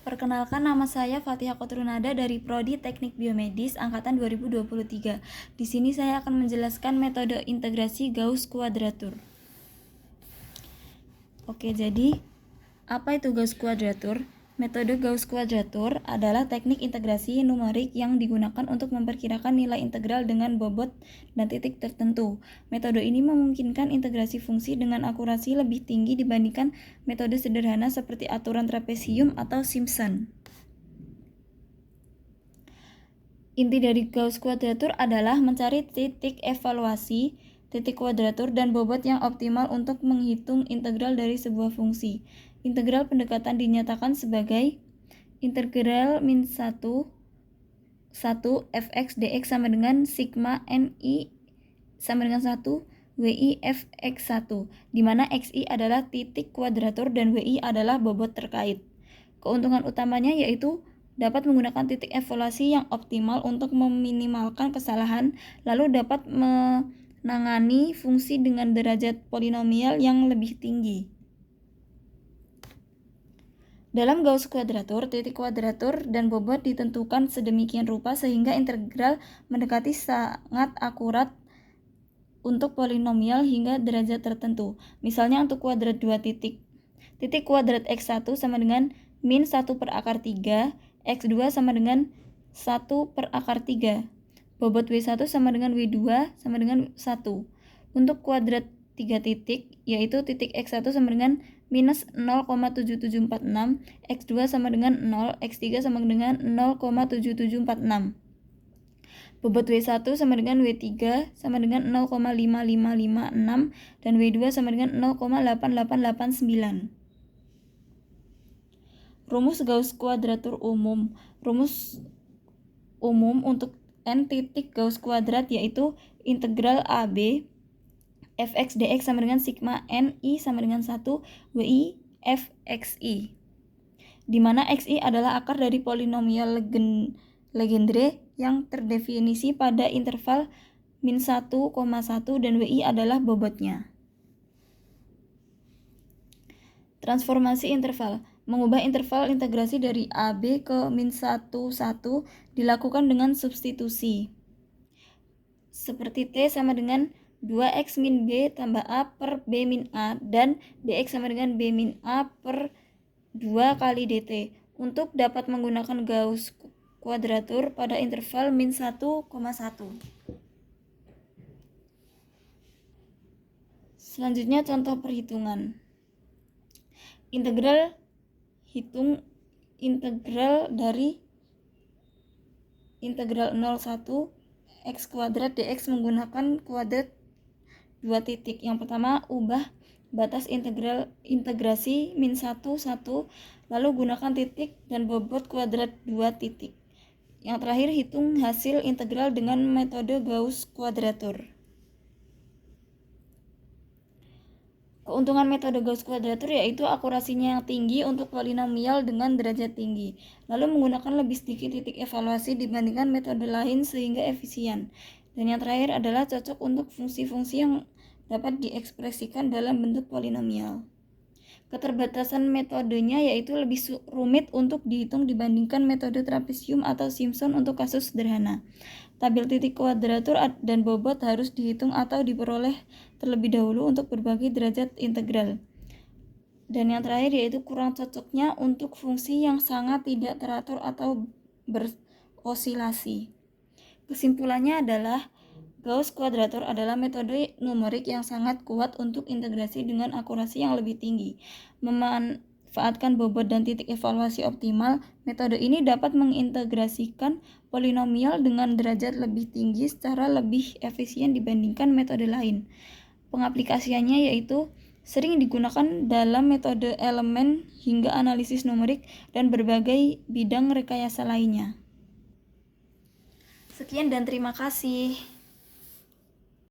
Perkenalkan, nama saya Fatihah Kotrunada dari Prodi Teknik Biomedis angkatan 2023. Di sini saya akan menjelaskan metode integrasi Gauss Quadrature. Oke, jadi apa itu Gauss Quadrature? Metode Gauss Quadrature adalah teknik integrasi numerik yang digunakan untuk memperkirakan nilai integral dengan bobot dan titik tertentu. Metode ini memungkinkan integrasi fungsi dengan akurasi lebih tinggi dibandingkan metode sederhana seperti aturan trapesium atau Simpson. Inti dari Gauss Quadrature adalah mencari titik evaluasi, titik kuadratur, dan bobot yang optimal untuk menghitung integral dari sebuah fungsi. Integral pendekatan dinyatakan sebagai integral min 1 fx dx sama dengan sigma ni sama dengan 1 wi fx1, di mana xi adalah titik kuadratur dan wi adalah bobot terkait. Keuntungan utamanya yaitu dapat menggunakan titik evaluasi yang optimal untuk meminimalkan kesalahan, lalu dapat menangani fungsi dengan derajat polinomial yang lebih tinggi. Dalam Gauss Quadrature, titik kuadratur dan bobot ditentukan sedemikian rupa sehingga integral mendekati sangat akurat untuk polinomial hingga derajat tertentu. Misalnya untuk kuadrat 2 titik kuadrat x1 sama dengan min 1 per akar 3, x2 sama dengan 1 per akar 3. Bobot W1 sama dengan W2 sama dengan 1. Untuk kuadrat 3 titik, yaitu titik x1 sama dengan minus 0,7746, x2 sama dengan 0, x3 sama dengan 0,7746. Bobot W1 sama dengan W3 sama dengan 0,5556 dan W2 sama dengan 0,8889. Rumus Gauss Quadrature umum. Rumus umum untuk n titik Gauss kuadrat yaitu integral AB fx dx sama dengan sigma ni sama dengan 1 wi fxi, di mana xi adalah akar dari polinomial Legendre yang terdefinisi pada interval min 1,1 dan wi adalah bobotnya. Transformasi interval. Mengubah interval integrasi dari AB ke min 1, 1 dilakukan dengan substitusi. Seperti T sama dengan 2x min B tambah A per B min A dan dx sama dengan B min A per 2 kali dt. Untuk dapat menggunakan Gauss Quadrature pada interval min 1,1. Selanjutnya contoh perhitungan. Hitung integral dari integral 01 x kuadrat dx menggunakan kuadrat 2 titik. Yang pertama, ubah batas integrasi min 1, 1, lalu gunakan titik dan bobot kuadrat 2 titik. Yang terakhir, hitung hasil integral dengan metode Gauss Quadrature. Keuntungan metode Gauss Quadrature yaitu akurasinya yang tinggi untuk polinomial dengan derajat tinggi, lalu menggunakan lebih sedikit titik evaluasi dibandingkan metode lain sehingga efisien. Dan yang terakhir adalah cocok untuk fungsi-fungsi yang dapat diekspresikan dalam bentuk polinomial. Keterbatasan metodenya yaitu lebih rumit untuk dihitung dibandingkan metode trapesium atau Simpson untuk kasus sederhana. Tabel titik kuadratur dan bobot harus dihitung atau diperoleh terlebih dahulu untuk berbagai derajat integral. Dan yang terakhir yaitu kurang cocoknya untuk fungsi yang sangat tidak teratur atau berosilasi. Kesimpulannya adalah Gauss Quadrature adalah metode numerik yang sangat kuat untuk integrasi dengan akurasi yang lebih tinggi. Memanfaatkan bobot dan titik evaluasi optimal, metode ini dapat mengintegrasikan polinomial dengan derajat lebih tinggi secara lebih efisien dibandingkan metode lain. Pengaplikasiannya yaitu sering digunakan dalam metode elemen hingga analisis numerik dan berbagai bidang rekayasa lainnya. Sekian dan terima kasih.